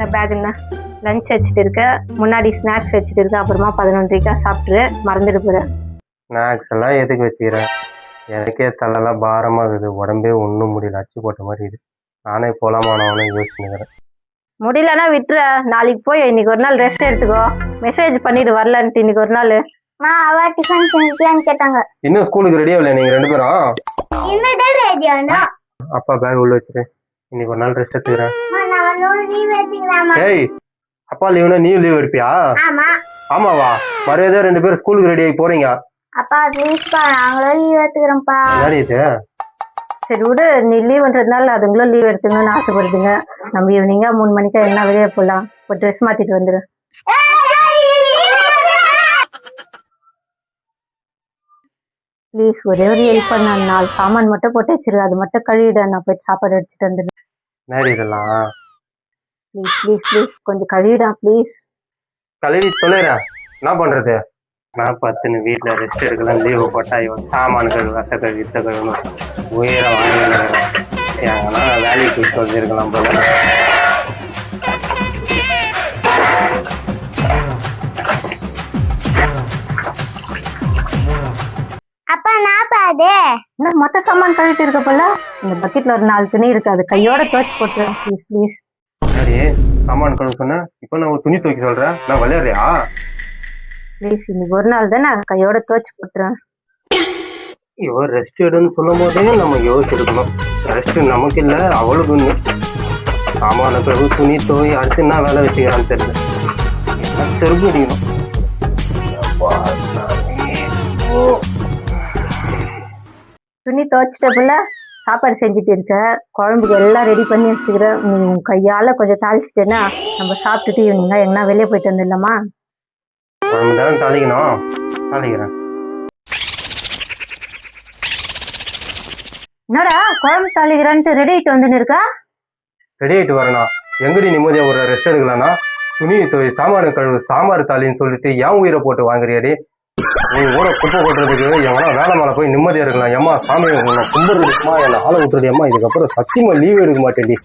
இந்த பேக்கில் லஞ்ச் வச்சுட்டு இருக்க, முன்னாடி ஸ்நாக்ஸ் வச்சுட்டு இருக்க, அப்புறமா 11:30 சாப்பிட்டு மறந்துட்டு போகிறேன். ஸ்நாக்ஸ் எல்லாம் எதுக்கு வச்சுக்கிறேன்? எனக்கே தலைலாம் பாரமாக இருக்குது, உடம்பே ஒன்றும் முடியல, அச்சு போட்ட மாதிரி இருக்குது. நானே போலாமானவனு யோசிச்சுக்கிறேன். முடியலன்னா விட்டுற, நாளைக்கு போய் இன்னைக்கு ஒரு நாள் ரெஸ்ட் எடுத்துக்கோ. மெசேஜ் பண்ணிட்டு வரலன்ட்டு இன்னைக்கு ஒரு நாள். அவ டிஃபன் செஞ்சிட்டியான்னு கேட்டாங்க. இன்னும் ஸ்கூலுக்கு ரெடியா இல்லை நீங்க ரெண்டு பேரும்? இனிமேதான் ரெடியானா? அப்பா பேக் உள்ள வச்சுரு, இன்னைக்கு ஒரு நாள் ரெஸ்ட் எடுத்துக்கிறேன். லீவ் எடுத்துக்கலாமா? ஏய், அப்பா லீவுனா நீ லீவ் எடுப்பியா? ஆமா. ஆமாவா? மறுபடியும் ரெண்டு பேரும் ஸ்கூலுக்கு ரெடி ஆகி போறீங்க. அப்பா ப்ளீஸ்ப்பா, நாங்களும் லீவ் எடுத்துக்கிறோம்ப்பா. சரி இது சரி விடு, நீ லீவ்ன்றதுனால அதுங்களும் லீவ் எடுத்துக்கணும்னு ஆசைப்படுதுங்க. நம்ம ஈவினிங்கா 3 மணிக்கா என்ன வெளியே போகலாம், ஒரு ட்ரெஸ் மாத்திட்டு வந்துடு. ப்ளீஸ் ஒரே ஒரு ஹெல்ப் பண்ண, 4 சாமான் மட்டும் போட்டு வச்சிரு, அது மட்டும் கழுவிட, நான் போய் சாப்பாடு எடுத்துட்டு வந்துடுறேன். நேரம் இதெல்லாம் ப்ளீஸ் ப்ளீஸ் ப்ளீஸ் கொஞ்சம் கழுவிடா ப்ளீஸ். கழுவி சொல்லிடுறேன், என்ன பண்றது? நான் பத்துன்னு வீட்டில் ரெஸ்ட் எடுக்கலாம் லீவு போட்டா இவன் சாமான் கழுவு அத்தை கழுவி இத்த கழுவணும் உயிரை வாங்க. எங்கன்னா வேலைக்கு போயிட்டு வந்துருக்கலாம் போல. அப்பா நான் பாது என்ன மொத்த சாமான் கழுவிட்டு இருக்க போல? இந்த பக்கெட்ல ஒரு 4 துணி இருக்கு, அது கையோட துவைச்சு போட்டுறேன் ப்ளீஸ் ப்ளீஸ். சரி சாமான் கழுவு சொன்னேன், இப்போ நான் ஒரு துணி துவைக்க சொல்றேன், நான் விளையாடுறியா? ப்ளீஸ் இன்னைக்கு ஒரு நாள் தானே, கையோட துவைச்சு போட்டுறேன். இவ ரெஸ்ட் எடுன்னு சொல்லும் போதே நம்ம யோசிச்சிருக்கணும். ரெஸ்ட் நமக்கு இல்லை அவளுக்கு ஒன்று. சாமான கழுவு துணி துவை அடுத்து என்ன வேலை வச்சுக்கிறான்னு தெரியல. எல்லாம் செருப்பு அடிக்கணும். துணி துவைச்சிட்ட போல, சாப்பாடு செஞ்சுட்டு இருக்க, குழம்புக்கு எல்லாம் ரெடி பண்ணி வச்சுக்கிறேன். நீ உன் கையால கொஞ்சம் தாளிச்சிட்டேன்னா நம்ம சாப்பிட்டுட்டு ஈவினிங்கா எங்கன்னா வெளியே போயிட்டு வந்துடலாமா? குழம்பு தானே தாளிக்கணும், தாளிக்கிறேன். என்னடா குழம்பு தாளிக்கிறான்ட்டு ரெடி ஆயிட்டு வந்துன்னு இருக்கா? ரெடி ஆகிட்டு வரணும். எங்கடி நிம்மதியாக ஒரு ரெஸ்ட் எடுக்கலாம்னா துணி துவை சாமான கழுவு சாம்பார் தாளின்னு சொல்லிட்டு ஏன் உயிரை போட்டு வாங்குறியாடி? நீ கூட குப்பை கொட்டுறதுக்கு எங்கன்னா வேலை மேலே போய் நிம்மதியாக இருக்கலாம். ஏம்மா சாமி உங்களை கும்பிடுறதுக்குமா என்னை ஆளை விட்டுறது? ஏம்மா இதுக்கப்புறம் சத்தியமாக லீவ் எடுக்க மாட்டேன்டி.